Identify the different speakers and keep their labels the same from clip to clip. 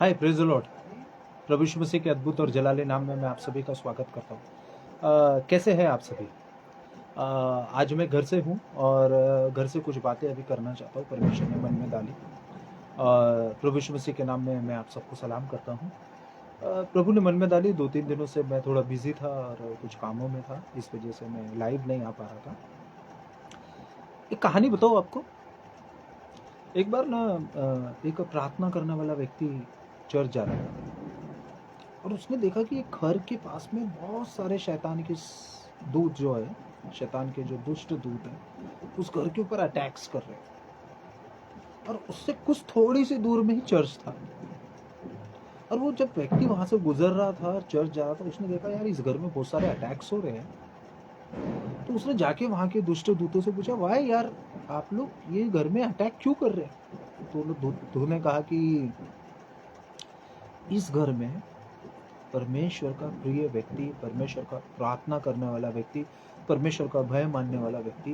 Speaker 1: Hi, praise the Lord. प्रभु यीशु मसीह के अद्भुत और जलाली नाम में मैं आप सभी का स्वागत करता हूँ। कैसे हैं आप सभी? आज मैं घर से हूँ और घर से कुछ बातें अभी करना चाहता हूँ, परमेश्वर ने मन में डाली। प्रभु यीशु मसीह के नाम में मैं आप सबको सलाम करता हूँ। प्रभु ने मन में डाली। 2-3 दिनों से मैं थोड़ा बिजी था और कुछ कामों में था, इस वजह से मैं लाइव नहीं आ पा रहा था। एक कहानी बताऊँ आपको। एक बार ना एक प्रार्थना करने वाला व्यक्ति चर्च जा रहा था और उसने देखा कि एक घर के पास में बहुत सारे शैतान के दूत जो है, शैतान के जो दुष्ट दूत हैं, उस घर के ऊपर अटैक्स कर रहे हैं। और उससे कुछ थोड़ी सी दूर में ही चर्च था। और वो जब व्यक्ति वहां से गुजर रहा था, चर्च जा रहा था, उसने देखा यार इस घर में बहुत सारे अटैक्स हो रहे हैं। तो उसने जाके वहां के दुष्ट दूतों से पूछा, वाह यार आप लोग ये घर में अटैक क्यों कर रहे हैं? तो दूत ने कहा कि इस घर में परमेश्वर का प्रिय व्यक्ति, परमेश्वर का प्रार्थना करने वाला व्यक्ति, परमेश्वर का भय मानने वाला व्यक्ति,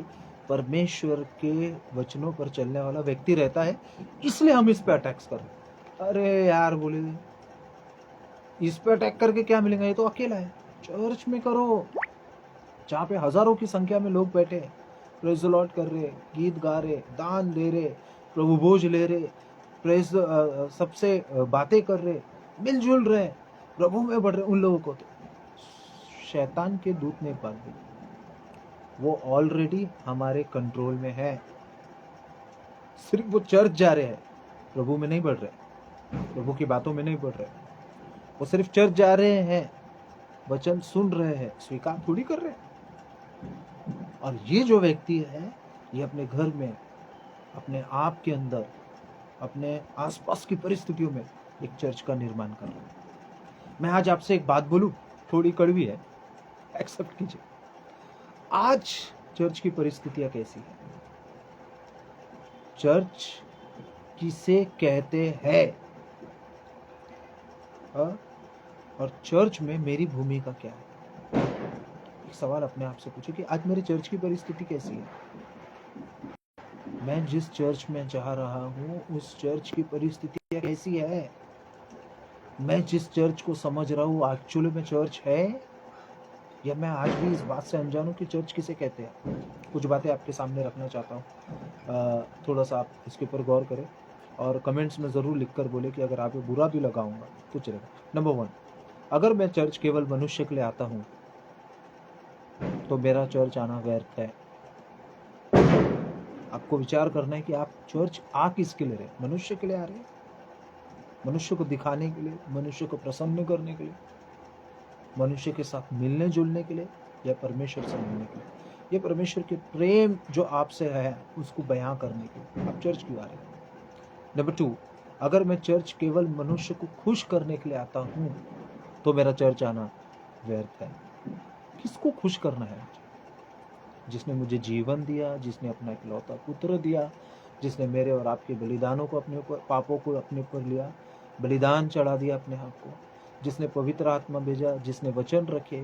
Speaker 1: परमेश्वर के वचनों पर चलने वाला व्यक्ति रहता है, इसलिए हम इस पे अटैक्स कर रहे हैं। अरे यार बोले, इस पे अटैक करके क्या मिलेगा? ये तो अकेला है। चर्च में करो, जहाँ पे हजारों की संख्या में लोग बैठे, प्रेज द लॉर्ड कर रहे, गीत गा रहे, दान दे रहे, प्रभु भोज ले रहे, प्रेज सबसे बातें कर रहे, मिलजुल रहे, प्रभु में बढ़ रहे, उन लोगों को तो शैतान के दूत ने बात दी, वो ऑलरेडी हमारे कंट्रोल में है। सिर्फ वो चर्च जा रहे हैं, प्रभु में नहीं बढ़ रहे, प्रभु की बातों में नहीं बढ़ रहे। वो सिर्फ चर्च जा रहे हैं, वचन सुन रहे हैं, स्वीकार थोड़ी कर रहे हैं। और ये जो व्यक्ति है, ये अपने घर में, अपने आप के अंदर, अपने आसपास की परिस्थितियों में एक चर्च का निर्माण कर रहा है। मैं आज आपसे एक बात बोलूं, थोड़ी कड़वी है, एक्सेप्ट कीजिए। आज चर्च की परिस्थितियां कैसी है? चर्च किसे कहते हैं? और चर्च में मेरी भूमिका क्या है? एक सवाल अपने आप से पूछो कि आज मेरे चर्च की परिस्थिति कैसी है? मैं जिस चर्च में जा रहा हूँ, उस चर्च की परिस्थिति कैसी है? मैं जिस चर्च को समझ रहा हूँ, एक्चुअली में चर्च है, या मैं आज भी इस बात से अनजान हूँ कि चर्च किसे कहते हैं? कुछ बातें आपके सामने रखना चाहता हूँ। थोड़ा सा आप इसके ऊपर गौर करें और कमेंट्स में ज़रूर लिखकर बोले कि अगर आपको बुरा भी लगाऊंगा तो चलेगा। नंबर 1, अगर मैं चर्च केवल मनुष्य के लिए आता हूँ तो मेरा चर्च आना व्यर्थ है। आपको विचार करना है कि आप चर्च आ किसके लिए रहे? मनुष्य के लिए आ रहे हैं? मनुष्य को दिखाने के लिए, मनुष्य को प्रसन्न करने के लिए, मनुष्य के साथ मिलने जुलने के लिए, या परमेश्वर से मिलने के लिए, ये परमेश्वर के प्रेम जो आपसे है उसको बयां करने के लिए आप चर्च क्यों आ रहे हैं? नंबर 2, अगर मैं चर्च केवल मनुष्य को खुश करने के लिए आता हूँ तो मेरा चर्च आना व्यर्थ है। किसको खुश करना है? जिसने मुझे जीवन दिया, जिसने अपना इकलौता पुत्र दिया, जिसने मेरे और आपके बलिदानों को अपने ऊपर, पापों को अपने ऊपर लिया, बलिदान चढ़ा दिया अपने आप को, जिसने पवित्र आत्मा भेजा, जिसने वचन रखे,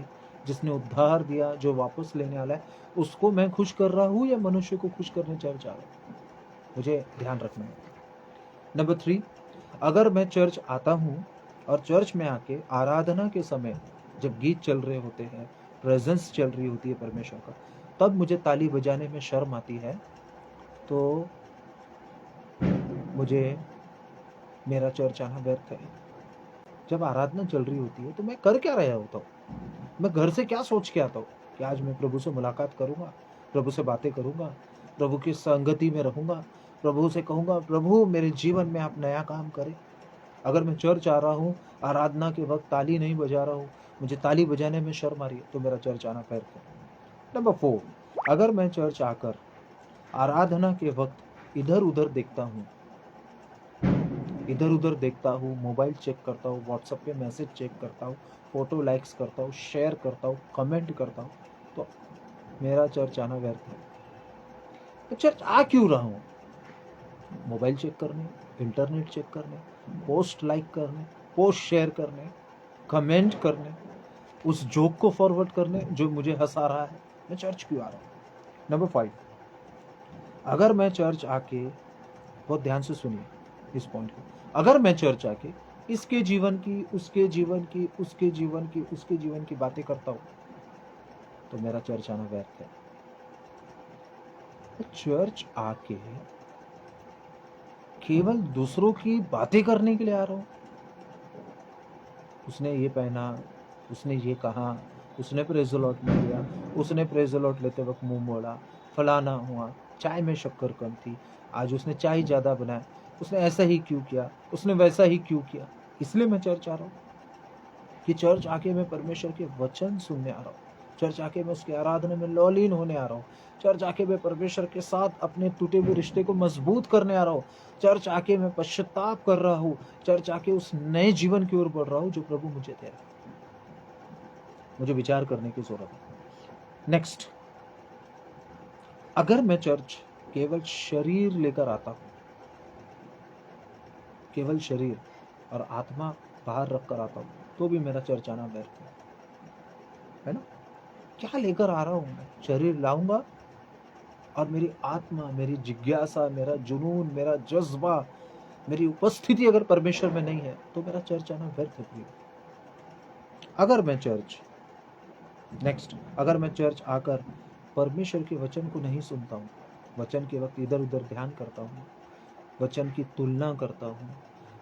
Speaker 1: जिसने उद्धार दिया, जो वापस लेने वाला है, उसको मैं खुश कर रहा हूँ या मनुष्य को खुश करने चर्च आ रहा हूँ? मुझे ध्यान रखना है। नंबर 3, अगर मैं चर्च आता हूँ और चर्च में आके आराधना के समय जब गीत चल रहे होते हैं, प्रेजेंस चल रही होती है परमेश्वर का, तब मुझे ताली बजाने में शर्म आती है, तो मुझे मेरा चर्च आना व्यर्थ है। जब आराधना चल रही होती है तो मैं कर क्या रहा होता हूँ? मैं घर से क्या सोच के आता हूँ कि आज मैं प्रभु से मुलाकात करूंगा, प्रभु से बातें करूंगा, प्रभु की संगति में रहूंगा, प्रभु से कहूंगा प्रभु मेरे जीवन में आप नया काम करें। अगर मैं चर्च आ रहा हूँ, आराधना के वक्त ताली नहीं बजा रहा हूँ, मुझे ताली बजाने में शर्म आ रही है, तो मेरा चर्च आना व्यर्थ है। नंबर 4, अगर मैं चर्च आकर आराधना के वक्त इधर उधर देखता हूँ, मोबाइल चेक करता हूँ, व्हाट्सएप पे मैसेज चेक करता हूँ, फोटो लाइक्स करता हूँ, शेयर करता हूँ, कमेंट करता हूँ, तो मेरा चर्च आना व्यर्थ है। तो चर्च आ क्यों रहा हूँ? मोबाइल चेक करने, इंटरनेट चेक करने, पोस्ट लाइक करने, पोस्ट शेयर करने, कमेंट करने, उस जोक को फॉरवर्ड करने जो मुझे हंसा रहा है। मैं चर्च क्यों आ रहा हूँ? नंबर 5, अगर मैं चर्च आके, बहुत ध्यान से सुनिए इस पॉइंट को, अगर मैं चर्च आके इसके जीवन की, उसके जीवन की, उसके जीवन की, उसके जीवन की बातें करता हूँ, तो मेरा चर्च आना व्यर्थ है। चर्च आके केवल दूसरों की बातें करने के लिए आ रहा हूं। उसने ये पहना, उसने ये कहा, उसने प्रेज़ द लॉर्ड में लिया, उसने प्रेज़ द लॉर्ड लेते वक्त मुंह मोड़ा, फलाना हुआ, चाय में शक्कर कम थी, आज उसने चाय ज्यादा बनाया, उसने ऐसा ही क्यों किया, उसने वैसा ही क्यों किया। इसलिए मैं चर्च आ रहा हूँ कि चर्च आके मैं परमेश्वर के वचन सुनने आ रहा हूँ, चर्च आके मैं उसके आराधना में लौलीन होने आ रहा हूँ, चर्च आके मैं परमेश्वर के साथ अपने टूटे हुए रिश्ते को मजबूत करने आ रहा हूँ, चर्च आके मैं पश्चाताप कर रहा हूँ, चर्च आके उस नए जीवन की ओर बढ़ रहा हूँ जो प्रभु मुझे दे रहा है। मुझे विचार करने की जरूरत है। नेक्स्ट, अगर मैं चर्च केवल शरीर लेकर आता हूँ, केवल शरीर और आत्मा बाहर रख कर आता हूँ, तो भी मेरा चर्च आना व्यर्थ है ना। क्या लेकर आ रहा हूं मैं? शरीर लाऊंगा और मेरी आत्मा, मेरी जिज्ञासा, मेरा जुनून, मेरा जज्बा, मेरी उपस्थिति अगर परमेश्वर में नहीं है, तो मेरा चर्च आना व्यर्थ है प्रिय। अगर मैं चर्च आकर परमेश्वर के वचन को नहीं सुनता हूँ, वचन के वक्त इधर उधर ध्यान करता हूँ, वचन की तुलना करता हूँ,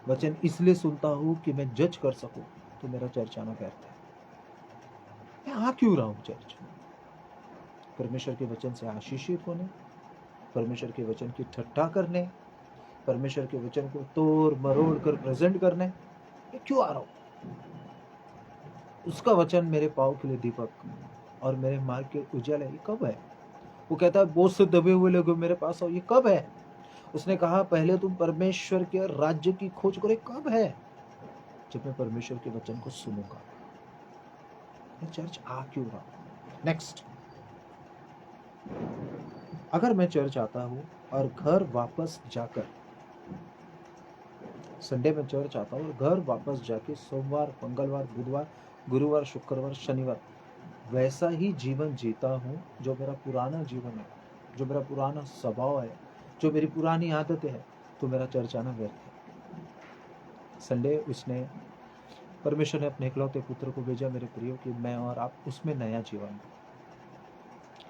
Speaker 1: वचन इसलिए सुनता हूँ कि मैं जज कर सकूं, तो मेरा चर्च आना व्यर्थ है। मैं आ क्यों रहा हूँ चर्च? परमेश्वर के वचन से आशीषित होने, परमेश्वर के वचन की ठट्ठा करने, परमेश्वर के वचन को तोड़ मरोड़ कर प्रेजेंट करने, मैं क्यों आ रहा हूं? उसका वचन मेरे पाँव के लिए दीपक और मेरे मार्ग के उजाला, ये कब है? वो कहता है बोझ से दबे हुए लोगों मेरे पास आओ, ये कब है? उसने कहा पहले तुम परमेश्वर के राज्य की खोज करो, कब है? जब मैं परमेश्वर के वचन को सुनूंगा। मैं चर्च आ क्यों रहा हूं? नेक्स्ट, अगर मैं चर्च आता हूं और घर वापस जाकर, संडे में चर्च आता हूँ और घर वापस जाके सोमवार, मंगलवार, बुधवार, गुरुवार, शुक्रवार, शनिवार वैसा ही जीवन जीता हूँ जो मेरा पुराना जीवन है, जो मेरा पुराना स्वभाव है, जो मेरी पुरानी आदतें हैं, तो मेरा चर्च आना व्यर्थ है। संडे उसने, परमेश्वर ने अपने इकलौते पुत्र को भेजा मेरे प्रियो कि मैं और आप उसमें नया जीवन।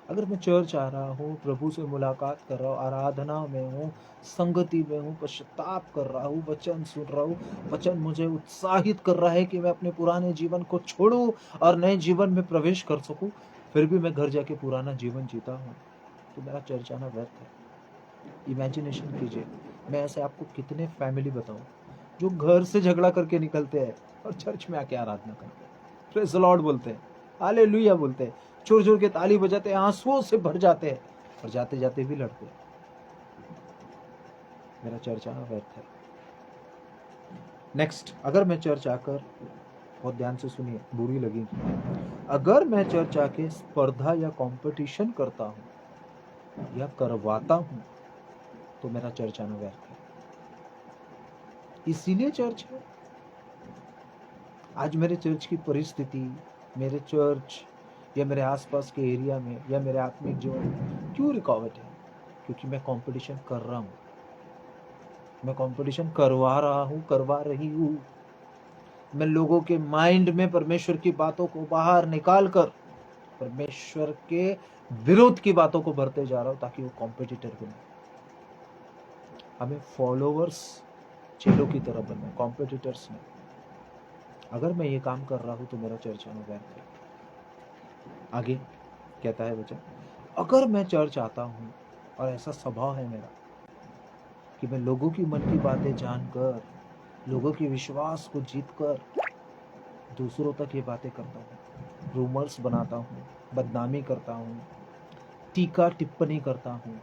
Speaker 1: अगर मैं चर्च आ रहा हूँ, प्रभु से मुलाकात कर रहा हूँ, आराधना में हूँ, संगति में हूँ, पश्चाताप कर रहा हूँ, वचन सुन रहा हूँ, वचन मुझे उत्साहित कर रहा है कि मैं अपने पुराने जीवन को छोड़ूं और नए जीवन में प्रवेश कर सकूं, फिर भी मैं घर जाके पुराना जीवन जीता हूँ, तो मेरा चर्च आना व्यर्थ है। इमेजिनेशन कीजिए, मैं ऐसे आपको कितने फैमिली बताऊं जो घर से झगड़ा करके निकलते हैं और चर्च में आके आराधना करते हैं, प्रेज़ द लॉर्ड बोलते हैं, हालेलुया बोलते हैं, जोर जोर के ताली बजाते हैं, आंसुओं से भर जाते हैं और जाते जाते भी लड़ते हैं। मेरा चर्च आना व्यर्थ है। नेक्स्ट, अगर मैं चर्च आकर, बहुत ध्यान से सुनिए, बुरी लगेगी, अगर मैं चर्च आके स्पर्धा या कंपटीशन करता हूं या करवाता हूं, तो मेरा चर्च आना व्यर्थ है। इसीलिए चर्च है। आज मेरे चर्च की परिस्थिति, मेरे चर्च या मेरे आसपास के एरिया में या मेरे आत्मिक जीवन में क्यों रुकावट है? क्योंकि मैं कंपटीशन कर रहा हूँ, मैं कंपटीशन करवा रहा हूँ, करवा रही हूँ। मैं लोगों के माइंड में परमेश्वर की बातों को बाहर निकाल कर परमेश्वर के विरोध की बातों को भरते जा रहा हूँ ताकि वो कॉम्पिटिटर बने। हमें फॉलोवर्स चेलों की तरह बनना, कॉम्पिटिटर्स नहीं। अगर मैं ये काम कर रहा हूँ तो मेरा चर्च आना व्यर्थ है। आगे कहता है वचन, अगर मैं चर्च आता हूँ और ऐसा स्वभाव है मेरा कि मैं लोगों की मन की बातें जानकर, लोगों के विश्वास को जीतकर दूसरों तक ये बातें करता हूँ, रूमर्स बनाता हूँ, बदनामी करता हूँ, टीका टिप्पणी करता हूँ,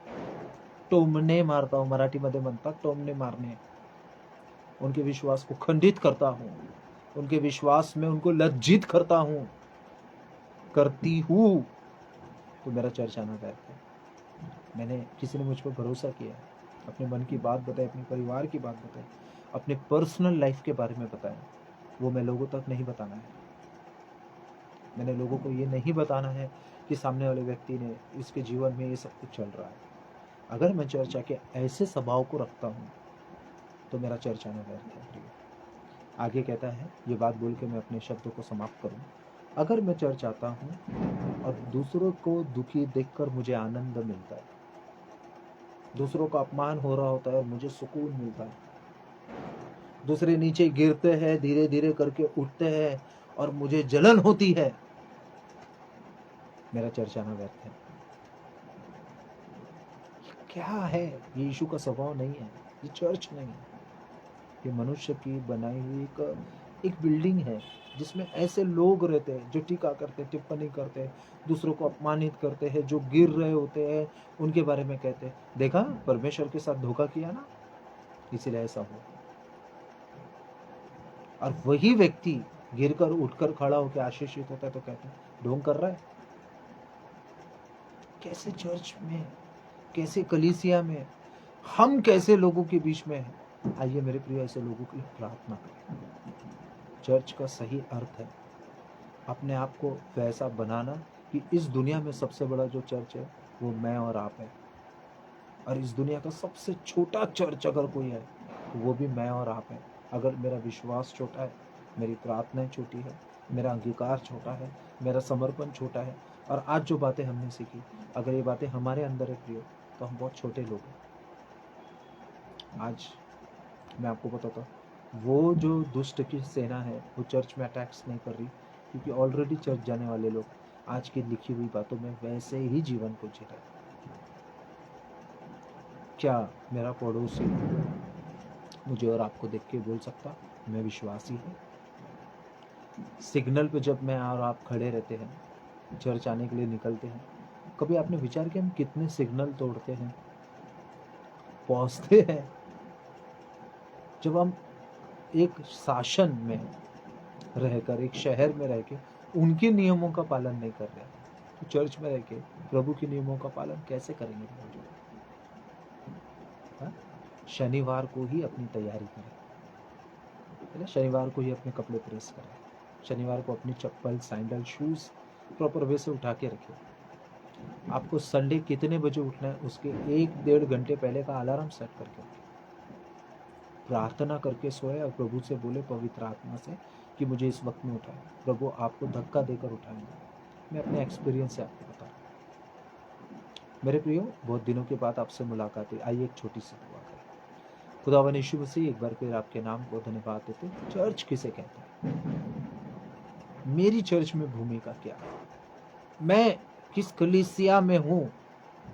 Speaker 1: टोमणे मारता हूँ, मराठी मध्ये म्हणतात टोमणे मारणे, उनके विश्वास को खंडित करता हूँ, उनके विश्वास में उनको लज्जित करता हूँ, करती हूँ, तो मेरा चर्च आना व्यर्थ है। मैंने, किसी ने मुझ पर भरोसा किया, अपने मन की बात बताई, अपने परिवार की बात बताई, अपने पर्सनल लाइफ के बारे में बताया, वो मैं लोगों तक नहीं बताना है। मैंने लोगों को ये नहीं बताना है कि सामने वाले व्यक्ति ने, इसके जीवन में ये सब कुछ चल रहा है। अगर मैं चर्च आके ऐसे स्वभाव को रखता हूँ तो मेरा चर्च आना व्यर्थ है। आगे कहता है, ये बात बोल के मैं अपने शब्दों को समाप्त करूं, अगर मैं चर्च आता हूं और दूसरों को दुखी देखकर मुझे आनंद मिलता है, दूसरों का अपमान हो रहा होता है और मुझे सुकून मिलता है, दूसरे नीचे गिरते हैं, धीरे धीरे करके उठते हैं और मुझे जलन होती है, मेरा चर्च आना व्यर्थ है। क्या है? ये यीशु का स्वभाव नहीं है, ये चर्च नहीं है, ये मनुष्य की बनाई हुई एक बिल्डिंग है जिसमें ऐसे लोग रहते हैं जो टीका करते, टिप्पणी करते, दूसरों को अपमानित करते हैं, जो गिर रहे होते हैं उनके बारे में कहते हैं, देखा परमेश्वर के साथ धोखा किया ना, इसीलिए ऐसा हुआ। और वही व्यक्ति गिरकर उठकर खड़ा होकर आशीषित होता है तो कहते हैं ढोंग कर रहा है। कैसे चर्च में, कैसे कलीसिया में, हम कैसे लोगों के बीच में हैं। आइए मेरे प्रिय ऐसे लोगों के लिए प्रार्थना करें। चर्च का सही अर्थ है अपने आप को वैसा बनाना कि इस दुनिया में सबसे बड़ा जो चर्च है वो मैं और आप है, और इस दुनिया का सबसे छोटा चर्च अगर कोई है तो वो भी मैं और आप है। अगर मेरा विश्वास छोटा है, मेरी प्रार्थनाएं छोटी है, मेरा अंगीकार छोटा है, मेरा समर्पण छोटा है, और आज जो बातें हमने सीखी अगर ये बातें हमारे अंदर है प्रियो तो हम बहुत छोटे लोग हैं। आज मैं आपको बताता हूँ, वो जो दुष्ट की सेना है वो चर्च में अटैक्स नहीं कर रही, क्योंकि ऑलरेडी चर्च जाने वाले लोग आज की लिखी हुई बातों में वैसे ही जीवन को जी रहे। क्या मेरा पड़ोसी मुझे और आपको देख के बोल सकता मैं विश्वासी हूँ? सिग्नल पे जब मैं और आप खड़े रहते हैं, चर्च आने के लिए निकलते हैं, कभी आपने विचार किया हम कितने सिग्नल तोड़ते हैं, पहुंचते हैं? जब हम एक शासन में रहकर, एक शहर में रह के उनके नियमों का पालन नहीं कर रहे, तो चर्च में रह के प्रभु के नियमों का पालन कैसे करेंगे? शनिवार को ही अपनी तैयारी करें, शनिवार को ही अपने कपड़े प्रेस करें, शनिवार को अपनी चप्पल, सैंडल, शूज प्रॉपर वे से उठा के रखें। आपको संडे कितने बजे उठना है उसके 1-1.5 घंटे पहले का अलार्म सेट करके रखें। प्रार्थना करके सोए और प्रभु से बोले पवित्र आत्मा से कि मुझे इस वक्त में उठाए। प्रभु आपको धक्का देकर उठाएंगे। मैं अपने एक्सपीरियंस से आपको बता रहा हूँ। मेरे प्रियो, बहुत दिनों के बाद आपसे मुलाकात हुई। आइए एक छोटी सी दुआ करें। खुदावन यीशु मसीह, एक बार फिर आपके नाम को धन्यवाद देते। चर्च किसे कहते हैं? मेरी चर्च में भूमिका क्या है? मैं किस कलीसिया में हूँ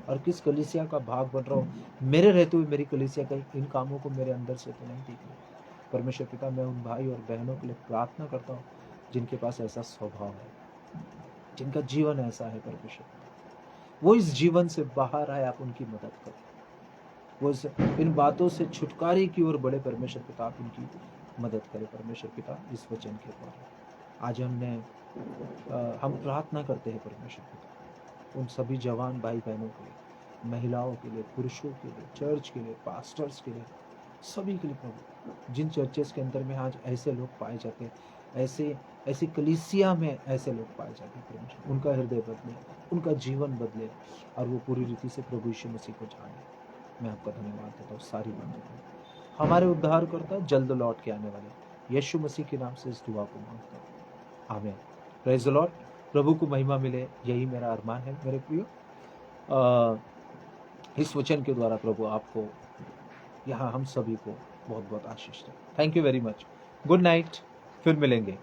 Speaker 1: और किस कलीसिया का भाग बन रहा हूँ? मेरे रहते हुए मेरी कलीसिया का इन कामों को मेरे अंदर से तो नहीं दिख रहा। परमेश्वर पिता, मैं उन भाई और बहनों के लिए प्रार्थना करता हूँ जिनके पास ऐसा स्वभाव है, जिनका जीवन ऐसा है। परमेश्वर वो इस जीवन से बाहर आए, आप उनकी मदद करें। वो इन बातों से छुटकारे की ओर बढ़े। परमेश्वर पिता, आप उनकी मदद करें। परमेश्वर पिता, इस वचन के द्वारा आज हम प्रार्थना करते हैं परमेश्वर पिता, उन सभी जवान भाई बहनों के लिए, महिलाओं के लिए, पुरुषों के लिए, चर्च के लिए, पास्टर्स के लिए, सभी के लिए प्रभु, जिन चर्चेस के अंदर में आज ऐसे लोग पाए जाते हैं, ऐसी कलीसिया में ऐसे लोग पाए जाते हैं, परमेश्वर उनका हृदय बदले, उनका जीवन बदले और वो पूरी रीति से प्रभु यीशु मसीह को जाने। मैं आपका धन्यवाद देता हूँ सारी बातों को। हमारे उद्धार करता जल्द लौट के आने वाले यीशु मसीह के नाम से इस दुआ को मांगता हूँ, आमीन। Praise the Lord. प्रभु को महिमा मिले, यही मेरा अरमान है मेरे प्रियो। इस वचन के द्वारा प्रभु आपको, यहाँ हम सभी को बहुत बहुत आशीष दे। Thank you very much. Good night, फिर मिलेंगे।